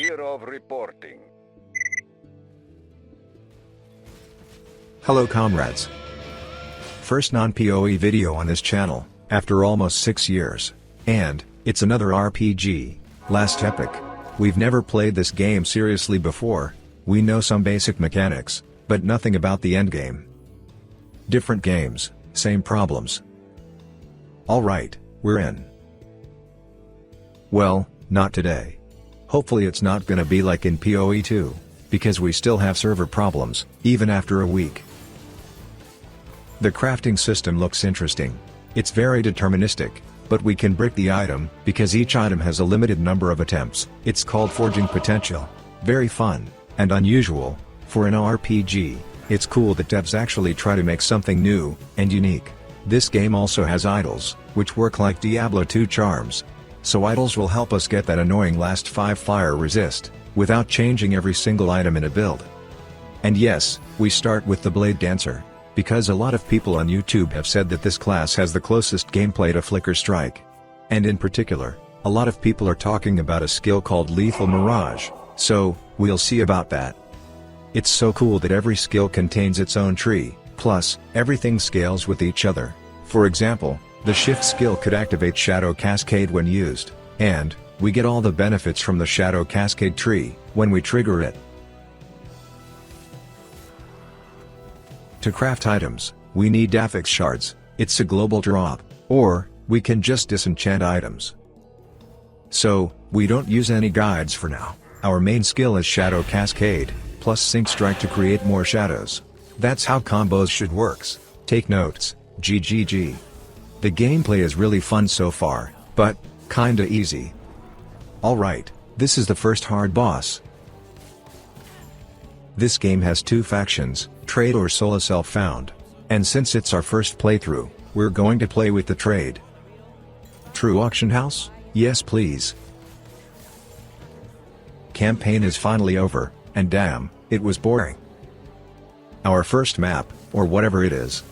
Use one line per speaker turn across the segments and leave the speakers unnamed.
Kirov reporting.
Hello comrades. First non-PoE video on this channel, after almost 6 years. And, it's another RPG, last Epoch. We've never played this game seriously before. We know some basic mechanics, but nothing about the endgame. Different games, same problems. Alright, we're in. Well, not today. Hopefully it's not gonna be like in PoE 2, because we still have server problems, even after a week. The crafting system looks interesting. It's very deterministic, but we can brick the item, because each item has a limited number of attempts. It's called forging potential. Very fun, and unusual, for an RPG. It's cool that devs actually try to make something new, and unique. This game also has idols, which work like Diablo 2 charms. So idols will help us get that annoying last 5 fire resist, without changing every single item in a build. And yes, we start with the Bladedancer, because a lot of people on YouTube have said that this class has the closest gameplay to Flicker Strike. And in particular, a lot of people are talking about a skill called Lethal Mirage, so, we'll see about that. It's so cool that every skill contains its own tree, plus, everything scales with each other. For example, the Shift skill could activate Shadow Cascade when used, and, we get all the benefits from the Shadow Cascade tree, when we trigger it. To craft items, we need affix shards. It's a global drop, or, we can just disenchant items. So, we don't use any guides for now. Our main skill is Shadow Cascade, plus Sync Strike to create more shadows. That's how combos should works. Take notes, GGG. The gameplay is really fun so far, but, kinda easy. Alright, this is the first hard boss. This game has 2 factions, Trade or Solo Self-Found. And since it's our first playthrough, we're going to play with the Trade. True auction house? Yes please. Campaign is finally over, and damn, it was boring. Our first map, or whatever it is.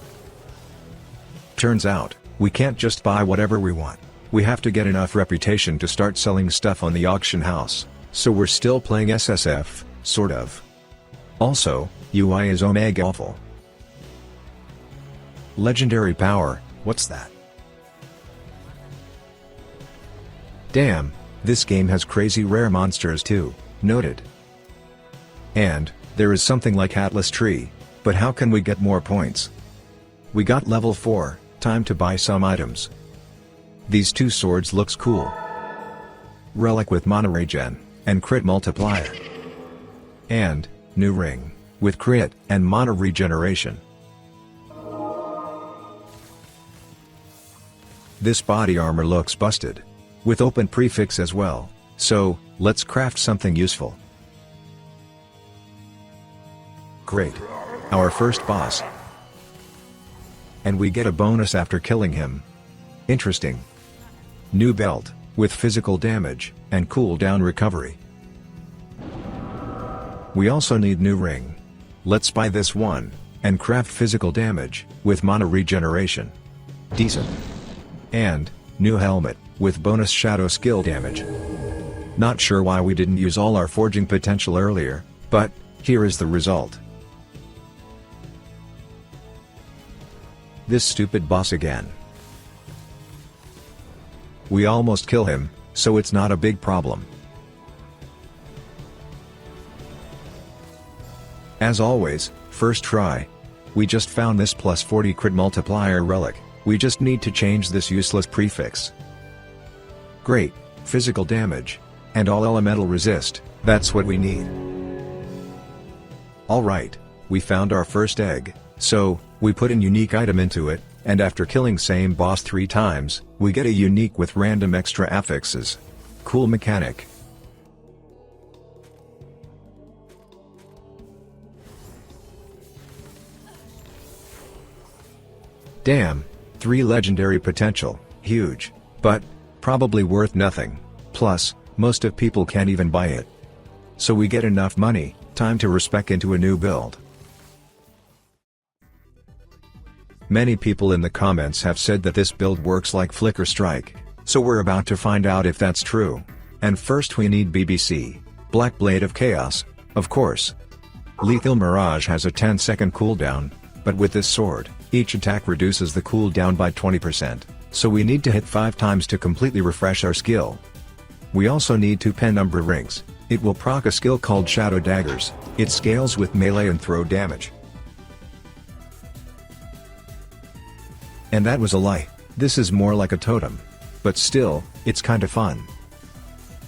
Turns out, we can't just buy whatever we want. We have to get enough reputation to start selling stuff on the auction house, so we're still playing SSF, sort of. Also, UI is omega awful. Legendary power, what's that? Damn, this game has crazy rare monsters too, noted. And, there is something like Atlas Tree, but how can we get more points? We got level 4, time to buy some items. These 2 swords looks cool. Relic with mana regen, and crit multiplier. And, new ring, with crit and mana regeneration. This body armor looks busted. With open prefix as well, so, let's craft something useful. Great. Our first boss. And we get a bonus after killing him. Interesting. New belt, with physical damage, and cooldown recovery. We also need new ring. Let's buy this one, and craft physical damage, with mana regeneration. Decent. And, new helmet, with bonus shadow skill damage. Not sure why we didn't use all our forging potential earlier, but, here is the result. This stupid boss again. We almost kill him, so it's not a big problem. As always, first try. We just found this plus 40 crit multiplier relic, we just need to change this useless prefix. Great, physical damage, and all elemental resist, that's what we need. Alright, we found our first egg, so, we put an unique item into it, and after killing same boss 3 times, we get a unique with random extra affixes. Cool mechanic. Damn, 3 legendary potential, huge, but, probably worth nothing, plus, most of people can't even buy it. So we get enough money, time to respec into a new build. Many people in the comments have said that this build works like Flicker Strike, so we're about to find out if that's true. And first we need BBC. Black Blade of Chaos, of course. Lethal Mirage has a 10-second cooldown, but with this sword, each attack reduces the cooldown by 20%, so we need to hit 5 times to completely refresh our skill. We also need 2 penumbra rings. It will proc a skill called Shadow Daggers. It scales with melee and throw damage. And that was a lie. This is more like a totem. But still, it's kinda fun.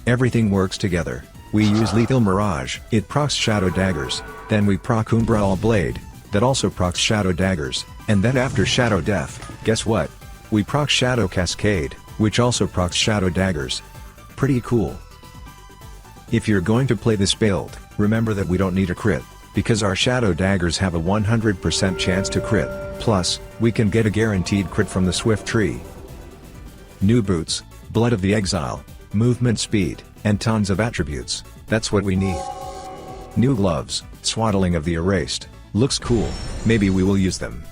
Everything works together. We use Lethal Mirage, it procs Shadow Daggers, then we proc Umbral Blade, that also procs Shadow Daggers, and then after Shadow Death, guess what? We proc Shadow Cascade, which also procs Shadow Daggers. Pretty cool. If you're going to play this build, remember that we don't need a crit, because our Shadow Daggers have a 100% chance to crit, plus, we can get a guaranteed crit from the Swift Tree. New boots, Blood of the Exile, movement speed, and tons of attributes, that's what we need. New gloves, Swaddling of the Erased, looks cool, maybe we will use them.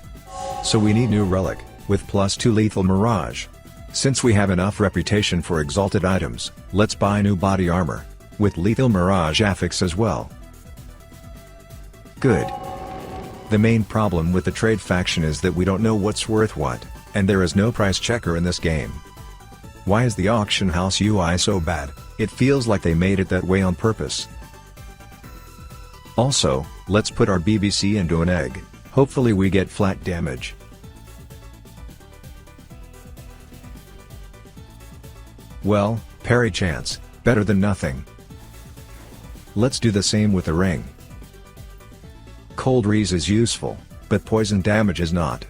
So we need new relic, with +2 Lethal Mirage. Since we have enough reputation for exalted items, let's buy new body armor, with Lethal Mirage affix as well. Good. The main problem with the trade faction is that we don't know what's worth what, and there is no price checker in this game. Why is the auction house UI so bad? It feels like they made it that way on purpose. Also, let's put our BBC into an egg, hopefully we get flat damage. Well, parry chance, better than nothing. Let's do the same with the ring. Cold Reese is useful, but poison damage is not.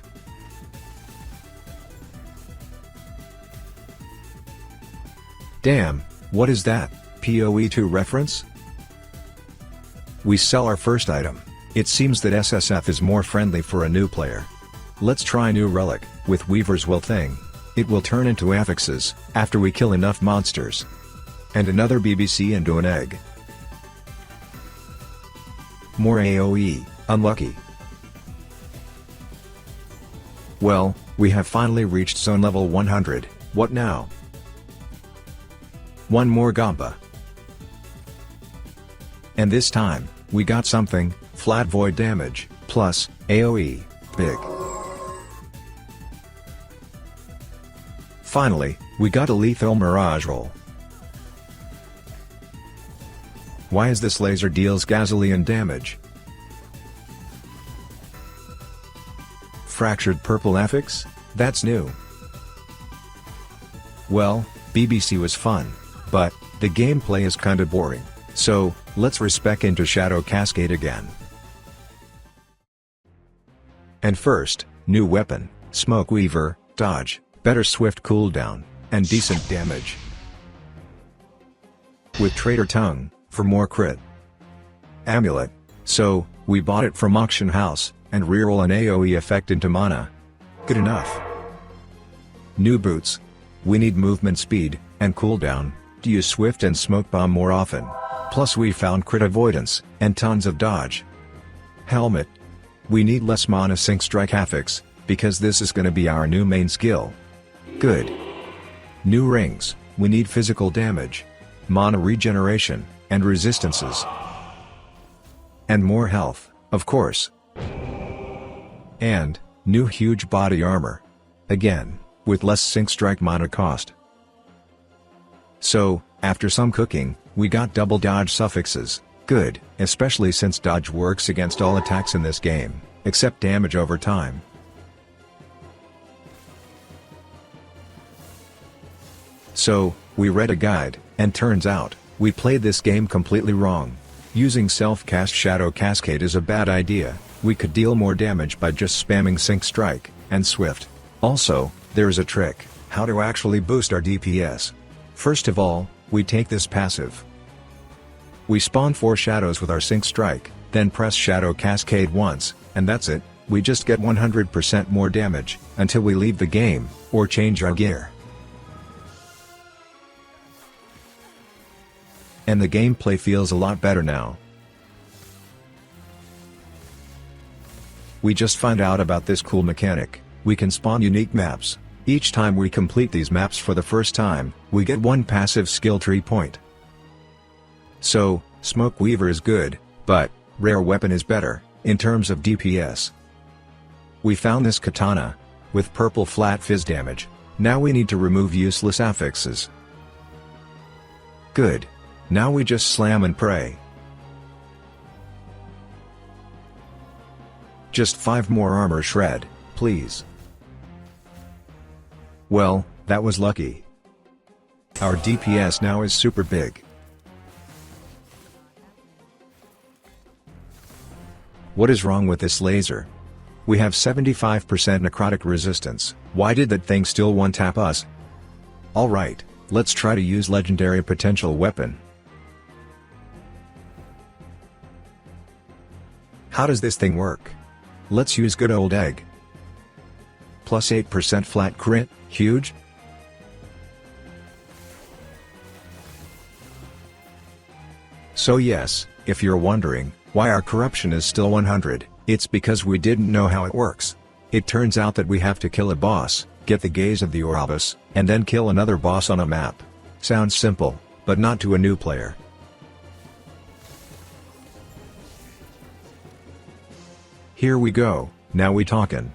Damn, what is that, PoE2 reference? We sell our first item. It seems that SSF is more friendly for a new player. Let's try new relic, with Weaver's Will thing. It will turn into affixes, after we kill enough monsters. And another BBC into an egg. More AoE, unlucky. Well, we have finally reached zone level 100, what now? One more Gamba. And this time, we got something, flat void damage, plus, AoE, big. Finally, we got a Lethal Mirage roll. Why is this laser deals Gazillion damage? Fractured purple affix? That's new. Well, BBC was fun, but the gameplay is kinda boring, so let's respec into Shadow Cascade again. And first, new weapon, Smoke Weaver, dodge, better swift cooldown, and decent damage. With Traitor Tongue, for more crit. Amulet, so, we bought it from Auction House, and reroll an AoE effect into mana. Good enough. New boots. We need movement speed, and cooldown, to use Swift and Smoke Bomb more often. Plus we found crit avoidance, and tons of dodge. Helmet. We need less mana sync strike affix, because this is gonna be our new main skill. Good. New rings, we need physical damage, mana regeneration, and resistances. And more health, of course. And, new huge body armor. Again, with less sync strike mana cost. So, after some cooking, we got double dodge suffixes, good, especially since dodge works against all attacks in this game, except damage over time. So, we read a guide, and turns out, we played this game completely wrong. Using self-cast Shadow Cascade is a bad idea, we could deal more damage by just spamming Sync Strike, and Swift. Also, there is a trick, how to actually boost our DPS. First of all, we take this passive. We spawn 4 shadows with our Sync Strike, then press Shadow Cascade once, and that's it, we just get 100% more damage, until we leave the game, or change our gear. And the gameplay feels a lot better now. We just found out about this cool mechanic, we can spawn unique maps. Each time we complete these maps for the first time, we get 1 passive skill tree point. So, Smoke Weaver is good, but rare weapon is better in terms of DPS. We found this katana with purple flat fizz damage. Now we need to remove useless affixes. Good. Now we just slam and pray. Just 5 more armor shred, please. Well, that was lucky. Our DPS now is super big. What is wrong with this laser? We have 75% necrotic resistance. Why did that thing still one-tap us? Alright, let's try to use legendary potential weapon. How does this thing work? Let's use good old egg. Plus 8% flat crit, huge? So yes, if you're wondering why our corruption is still 100, it's because we didn't know how it works. It turns out that we have to kill a boss, get the gaze of the Orabus, and then kill another boss on a map. Sounds simple, but not to a new player. Here we go, now we talkin'.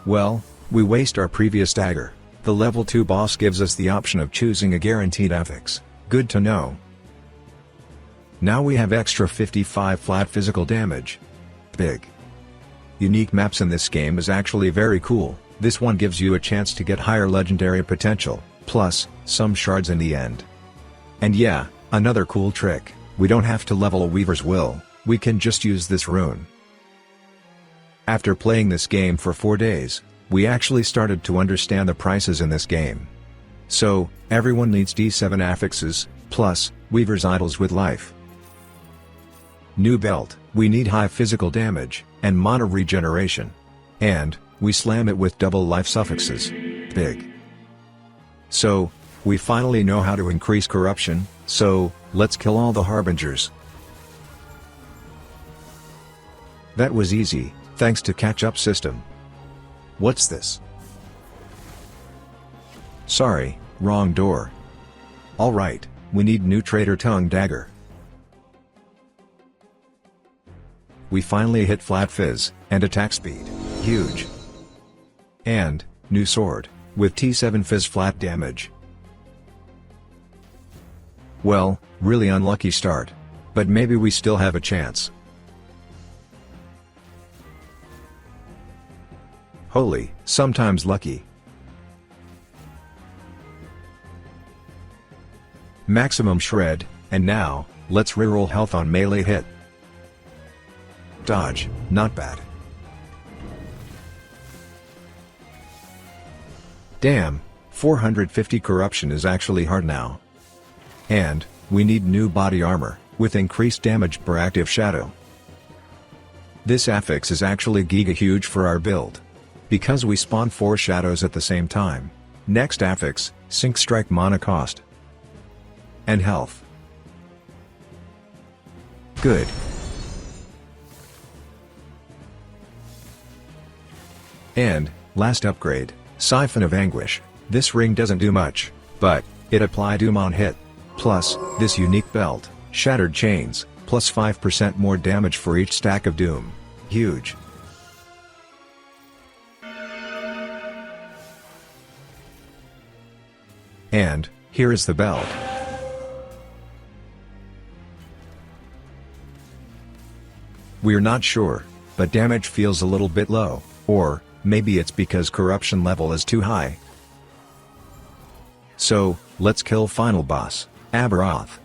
Well, we waste our previous dagger. The level 2 boss gives us the option of choosing a guaranteed affix. Good to know. Now we have extra 55 flat physical damage. Big. Unique maps in this game is actually very cool. This one gives you a chance to get higher legendary potential, plus some shards in the end. And yeah, another cool trick, we don't have to level a Weaver's Will, we can just use this rune. After playing this game for 4 days, we actually started to understand the prices in this game. So, everyone needs D7 affixes, plus Weaver's Idols with life. New belt, we need high physical damage, and mana regeneration. And, we slam it with double life suffixes. Big. So, we finally know how to increase corruption, so, let's kill all the Harbingers. That was easy, thanks to catch-up system. What's this? Sorry, wrong door. Alright, we need new Traitor Tongue Dagger. We finally hit flat fizz, and attack speed, huge. And, new sword, with T7 fizz flat damage. Well, really unlucky start. But maybe we still have a chance. Holy, sometimes lucky. Maximum shred, and now, let's reroll health on melee hit. Dodge, not bad. Damn, 450 corruption is actually hard now. And, we need new body armor, with increased damage per active shadow. This affix is actually giga huge for our build. Because we spawn 4 shadows at the same time. Next affix, Sync Strike mana cost. And health. Good. And, last upgrade, Siphon of Anguish. This ring doesn't do much, but it apply doom on hit. Plus, this unique belt, Shattered Chains, plus 5% more damage for each stack of doom. Huge. And, here is the belt. We're not sure, but damage feels a little bit low, or maybe it's because corruption level is too high. So, let's kill final boss, Aberoth.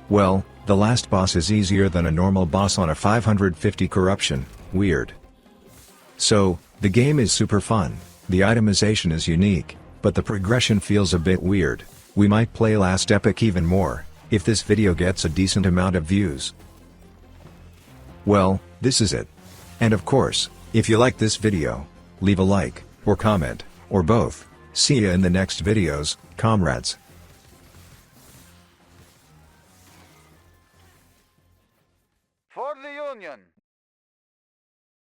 Well, the last boss is easier than a normal boss on a 550 corruption, weird. So, the game is super fun, the itemization is unique, but the progression feels a bit weird. We might play last Epoch even more, if this video gets a decent amount of views. Well, this is it. And of course, if you like this video, leave a like, or comment, or both. See ya in the next videos, comrades.
For the Union!